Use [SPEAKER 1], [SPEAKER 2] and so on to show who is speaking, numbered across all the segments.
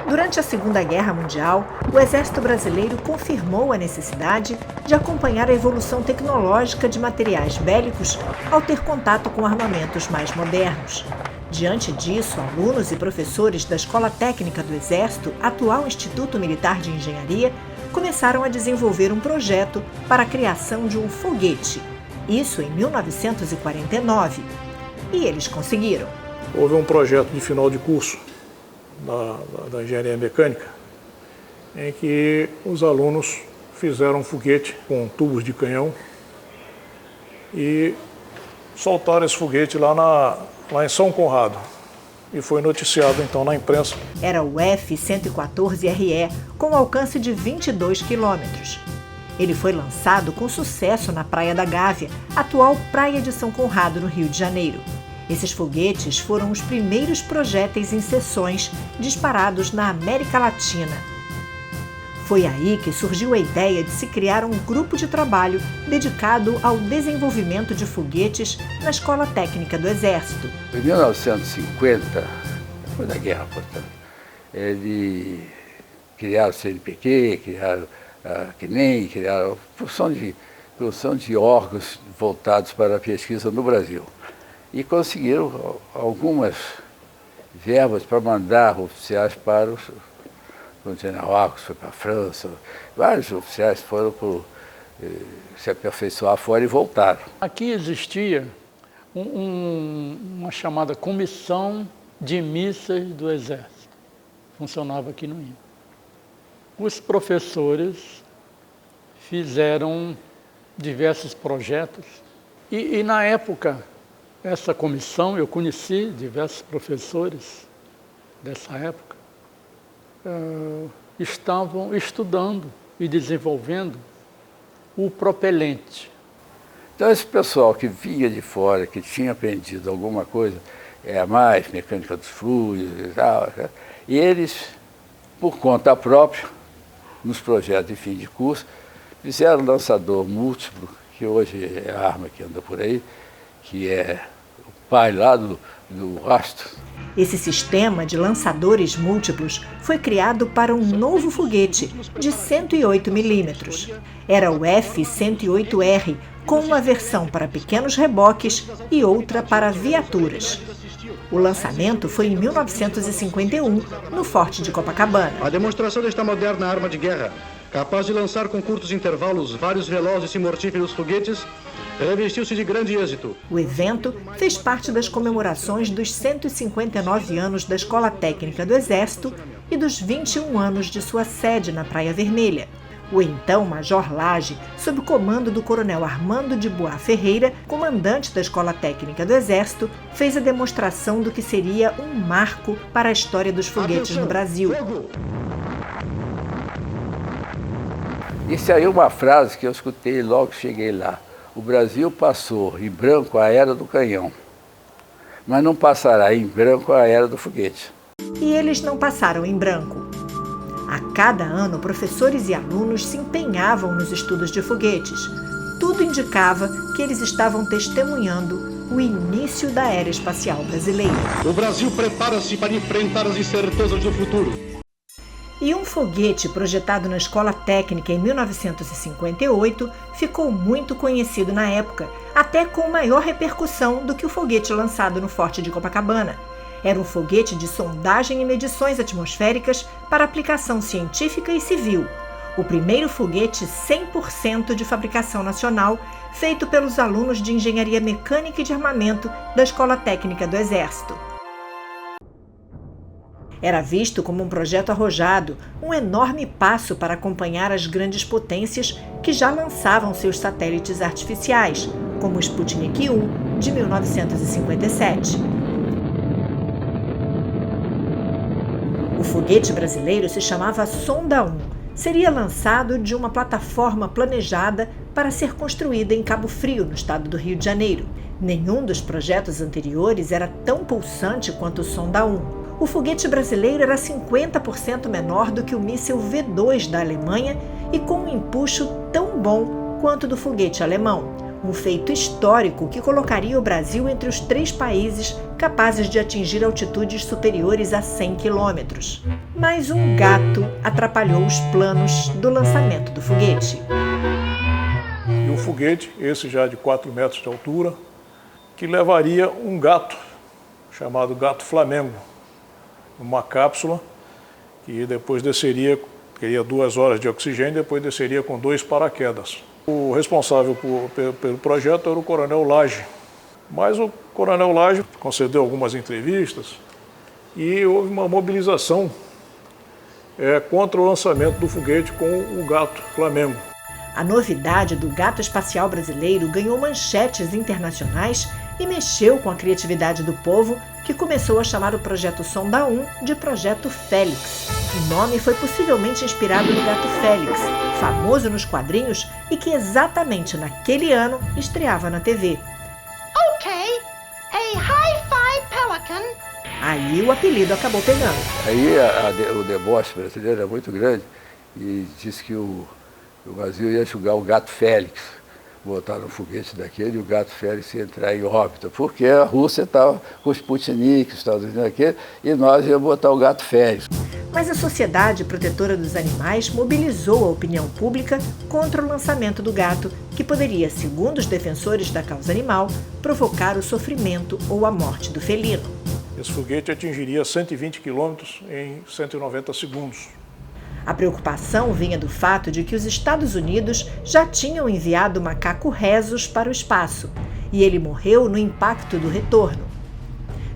[SPEAKER 1] Durante a Segunda Guerra Mundial, o Exército Brasileiro confirmou a necessidade de acompanhar a evolução tecnológica de materiais bélicos ao ter contato com armamentos mais modernos. Diante disso, alunos e professores da Escola Técnica do Exército, atual Instituto Militar de Engenharia, começaram a desenvolver um projeto para a criação de um foguete. Isso em 1949. E eles conseguiram.
[SPEAKER 2] Houve um projeto de final de curso da Engenharia Mecânica, em que os alunos fizeram um foguete com tubos de canhão e soltaram esse foguete lá em São Conrado. E foi noticiado então na imprensa.
[SPEAKER 1] Era o F-114RE, com alcance de 22 quilômetros. Ele foi lançado com sucesso na Praia da Gávea, atual Praia de São Conrado, no Rio de Janeiro. Esses foguetes foram os primeiros projéteis em seções disparados na América Latina. Foi aí que surgiu a ideia de se criar um grupo de trabalho dedicado ao desenvolvimento de foguetes na Escola Técnica do Exército.
[SPEAKER 3] Em 1950, foi da guerra, portanto, eles criaram o CNPq, criaram a CNEM, criaram a produção de órgãos voltados para a pesquisa no Brasil. E conseguiram algumas verbas para mandar oficiais para o General Arcos, foi para a França, vários oficiais foram se aperfeiçoar fora e voltaram.
[SPEAKER 4] Aqui existia uma chamada Comissão de Mísseis do Exército, funcionava aqui no INPE. Os professores fizeram diversos projetos e na época, essa comissão, eu conheci diversos professores dessa época, estavam estudando e desenvolvendo o propelente.
[SPEAKER 3] Então esse pessoal que vinha de fora, que tinha aprendido alguma coisa, mais mecânica dos fluidos e tal, e eles, por conta própria, nos projetos de fim de curso, fizeram um lançador múltiplo, que hoje é a arma que anda por aí, que é o pai lá do rastro.
[SPEAKER 1] Esse sistema de lançadores múltiplos foi criado para um novo foguete de 108 milímetros. Era o F-108R, com uma versão para pequenos reboques e outra para viaturas. O lançamento foi em 1951, no Forte de Copacabana.
[SPEAKER 5] A demonstração desta moderna arma de guerra, capaz de lançar com curtos intervalos vários velozes e mortíferos foguetes, revestiu-se de grande êxito.
[SPEAKER 1] O evento fez parte das comemorações dos 159 anos da Escola Técnica do Exército e dos 21 anos de sua sede na Praia Vermelha. O então Major Lage, sob o comando do Coronel Armando de Boa Ferreira, comandante da Escola Técnica do Exército, fez a demonstração do que seria um marco para a história dos foguetes no Brasil.
[SPEAKER 3] Isso aí é uma frase que eu escutei logo que cheguei lá. O Brasil passou em branco a era do canhão, mas não passará em branco a era do foguete.
[SPEAKER 1] E eles não passaram em branco. A cada ano, professores e alunos se empenhavam nos estudos de foguetes. Tudo indicava que eles estavam testemunhando o início da era espacial brasileira.
[SPEAKER 5] O Brasil prepara-se para enfrentar as incertezas do futuro.
[SPEAKER 1] E um foguete projetado na Escola Técnica em 1958 ficou muito conhecido na época, até com maior repercussão do que o foguete lançado no Forte de Copacabana. Era um foguete de sondagem e medições atmosféricas para aplicação científica e civil. O primeiro foguete 100% de fabricação nacional, feito pelos alunos de Engenharia Mecânica e de Armamento da Escola Técnica do Exército. Era visto como um projeto arrojado, um enorme passo para acompanhar as grandes potências que já lançavam seus satélites artificiais, como o Sputnik 1, de 1957. O foguete brasileiro se chamava Sonda 1. Seria lançado de uma plataforma planejada para ser construída em Cabo Frio, no estado do Rio de Janeiro. Nenhum dos projetos anteriores era tão pulsante quanto o Sonda 1. O foguete brasileiro era 50% menor do que o míssil V2 da Alemanha e com um empuxo tão bom quanto do foguete alemão. um feito histórico que colocaria o Brasil entre os 3 países capazes de atingir altitudes superiores a 100 quilômetros. Mas um gato atrapalhou os planos do lançamento do foguete.
[SPEAKER 2] E o foguete, esse já de 4 metros de altura, que levaria um gato, chamado gato Flamengo, uma cápsula que depois desceria, teria 2 horas de oxigênio, depois desceria com 2 paraquedas. O responsável pelo projeto era o Coronel Lage, mas o Coronel Lage concedeu algumas entrevistas e houve uma mobilização contra o lançamento do foguete com o gato Flamengo.
[SPEAKER 1] A novidade do gato espacial brasileiro ganhou manchetes internacionais e mexeu com a criatividade do povo, que começou a chamar o projeto Sonda 1 de Projeto Félix. O nome foi possivelmente inspirado no gato Félix, famoso nos quadrinhos e que exatamente naquele ano estreava na TV.
[SPEAKER 6] Ok, a hi-fi pelican.
[SPEAKER 1] Aí o apelido acabou pegando.
[SPEAKER 3] Aí o deboche brasileiro é muito grande e disse que o Brasil ia julgar o gato Félix. Botar no foguete daquele e o gato Félix ia entrar em órbita, porque a Rússia estava com o Sputnik, os Estados Unidos aqui, e nós íamos botar o gato Félix.
[SPEAKER 1] Mas a Sociedade Protetora dos Animais mobilizou a opinião pública contra o lançamento do gato, que poderia, segundo os defensores da causa animal, provocar o sofrimento ou a morte do felino.
[SPEAKER 2] Esse foguete atingiria 120 quilômetros em 190 segundos.
[SPEAKER 1] A preocupação vinha do fato de que os Estados Unidos já tinham enviado o macaco Rhesus para o espaço, e ele morreu no impacto do retorno.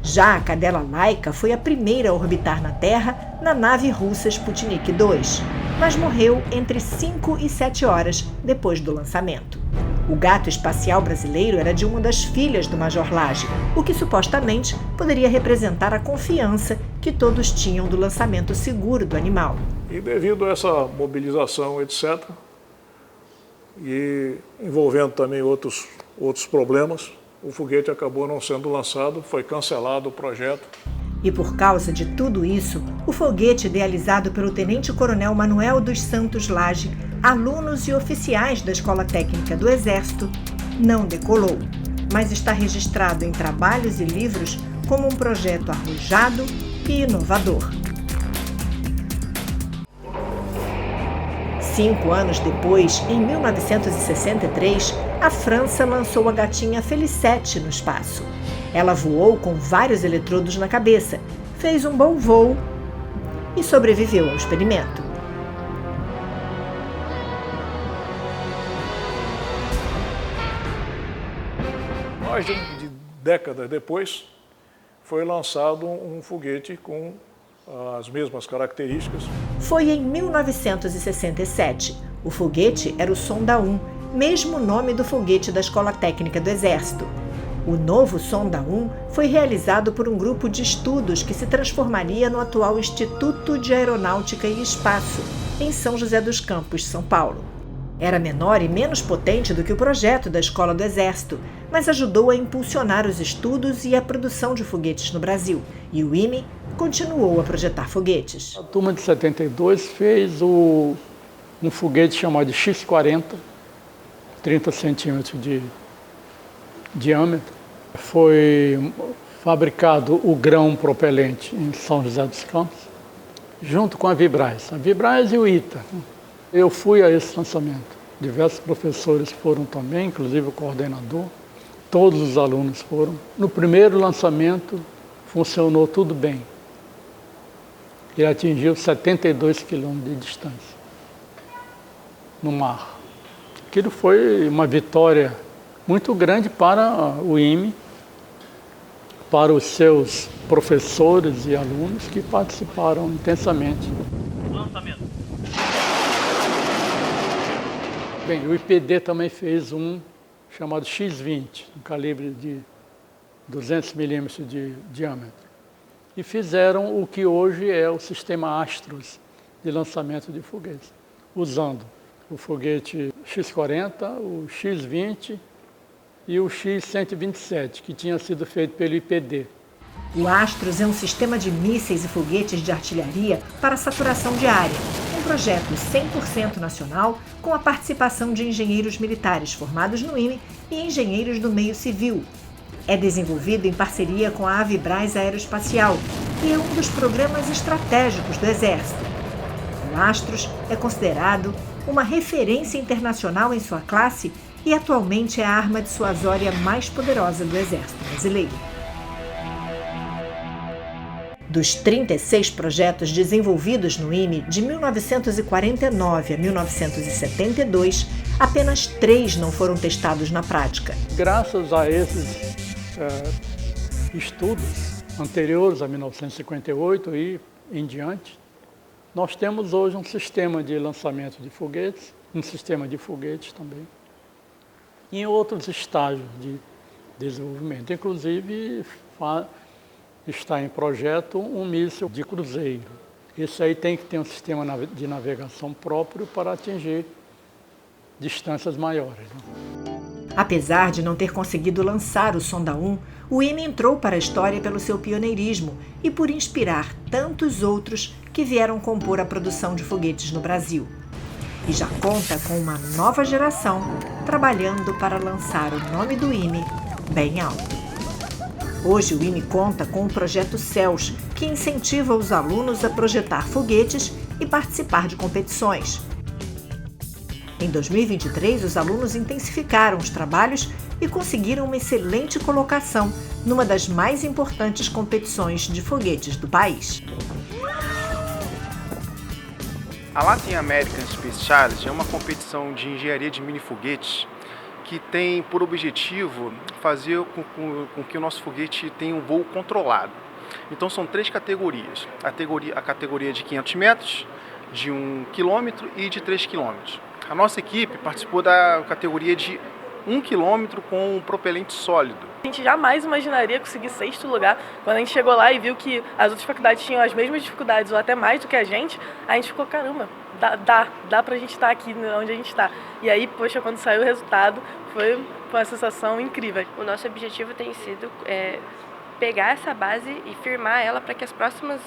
[SPEAKER 1] Já a cadela Laika foi a primeira a orbitar na Terra na nave russa Sputnik 2, mas morreu entre 5 e 7 horas depois do lançamento. O gato espacial brasileiro era de uma das filhas do Major Lage, o que supostamente poderia representar a confiança que todos tinham do lançamento seguro do animal.
[SPEAKER 2] E devido a essa mobilização, etc., e envolvendo também outros problemas, o foguete acabou não sendo lançado, foi cancelado o projeto.
[SPEAKER 1] E por causa de tudo isso, o foguete idealizado pelo Tenente-Coronel Manuel dos Santos Lage, alunos e oficiais da Escola Técnica do Exército, não decolou, mas está registrado em trabalhos e livros como um projeto arrojado e inovador. 5 anos depois, em 1963, a França lançou a gatinha Felicette no espaço. Ela voou com vários eletrodos na cabeça, fez um bom voo e sobreviveu ao experimento.
[SPEAKER 2] Mais de décadas depois, foi lançado um foguete com as mesmas características.
[SPEAKER 1] Foi em 1967. O foguete era o Sonda 1, mesmo nome do foguete da Escola Técnica do Exército. O novo Sonda 1 foi realizado por um grupo de estudos que se transformaria no atual Instituto de Aeronáutica e Espaço, em São José dos Campos, São Paulo. Era menor e menos potente do que o projeto da Escola do Exército, mas ajudou a impulsionar os estudos e a produção de foguetes no Brasil. E o IME continuou a projetar foguetes.
[SPEAKER 4] A turma de 72 fez um foguete chamado de X-40, 30 centímetros de diâmetro. Foi fabricado o grão propelente em São José dos Campos, junto com a Vibraz e o ITA. Eu fui a esse lançamento. Diversos professores foram também, inclusive o coordenador. Todos os alunos foram. No primeiro lançamento, funcionou tudo bem. Ele atingiu 72 quilômetros de distância no mar. Aquilo foi uma vitória muito grande para o IME, para os seus professores e alunos que participaram intensamente. Lançamento. Bem, o IPD também fez um chamado X-20, um calibre de 200 milímetros de diâmetro. E fizeram o que hoje é o sistema Astros de lançamento de foguetes, usando o foguete X-40, o X-20 e o X-127, que tinha sido feito pelo IPD.
[SPEAKER 1] O Astros é um sistema de mísseis e foguetes de artilharia para saturação de área, um um projeto 100% nacional com a participação de engenheiros militares formados no IME e engenheiros do meio civil. É desenvolvido em parceria com a Avibraz Aeroespacial e é um dos programas estratégicos do Exército. O Astros é considerado uma referência internacional em sua classe e atualmente é a arma dissuasória mais poderosa do Exército brasileiro. Dos 36 projetos desenvolvidos no IME de 1949 a 1972, apenas 3 não foram testados na prática.
[SPEAKER 4] Graças a esses estudos anteriores a 1958 e em diante, nós temos hoje um sistema de lançamento de foguetes, um sistema de foguetes também, e em outros estágios de desenvolvimento. Inclusive, está em projeto um míssil de cruzeiro. Esse aí tem que ter um sistema de navegação próprio para atingir distâncias maiores, né?
[SPEAKER 1] Apesar de não ter conseguido lançar o Sonda 1, o IME entrou para a história pelo seu pioneirismo e por inspirar tantos outros que vieram compor a produção de foguetes no Brasil. E já conta com uma nova geração trabalhando para lançar o nome do IME bem alto. Hoje o IME conta com o projeto CELS, que incentiva os alunos a projetar foguetes e participar de competições. Em 2023, os alunos intensificaram os trabalhos e conseguiram uma excelente colocação numa das mais importantes competições de foguetes do país.
[SPEAKER 7] A Latin American Space Challenge é uma competição de engenharia de mini-foguetes que tem por objetivo fazer com que o nosso foguete tenha um voo controlado. Então são 3 categorias. A categoria de 500 metros, de 1 quilômetro e de 3 quilômetros. A nossa equipe participou da categoria de 1 quilômetro com um propelente sólido.
[SPEAKER 8] A gente jamais imaginaria conseguir 6º lugar. Quando a gente chegou lá e viu que as outras faculdades tinham as mesmas dificuldades ou até mais do que a gente ficou, caramba, dá pra gente estar aqui onde a gente está. E aí, poxa, quando saiu o resultado, foi uma sensação incrível.
[SPEAKER 9] O nosso objetivo tem sido pegar essa base e firmar ela para que as próximas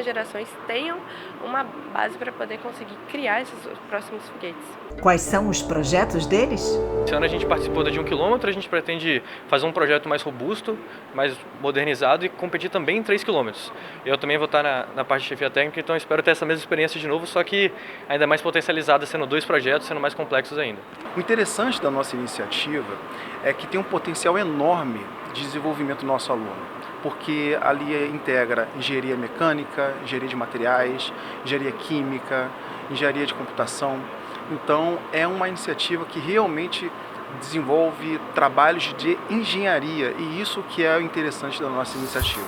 [SPEAKER 9] gerações tenham uma base para poder conseguir criar esses próximos foguetes.
[SPEAKER 1] Quais são os projetos deles?
[SPEAKER 10] Esse ano a gente participou da de 1 quilômetro, a gente pretende fazer um projeto mais robusto, mais modernizado e competir também em 3 quilômetros. Eu também vou estar na parte de chefia técnica, então espero ter essa mesma experiência de novo, só que ainda mais potencializada, sendo 2 projetos, sendo mais complexos ainda.
[SPEAKER 7] O interessante da nossa iniciativa é que tem um potencial enorme de desenvolvimento do nosso aluno, porque ali integra engenharia mecânica, engenharia de materiais, engenharia química, engenharia de computação. Então, é uma iniciativa que realmente desenvolve trabalhos de engenharia, e isso que é o interessante da nossa iniciativa.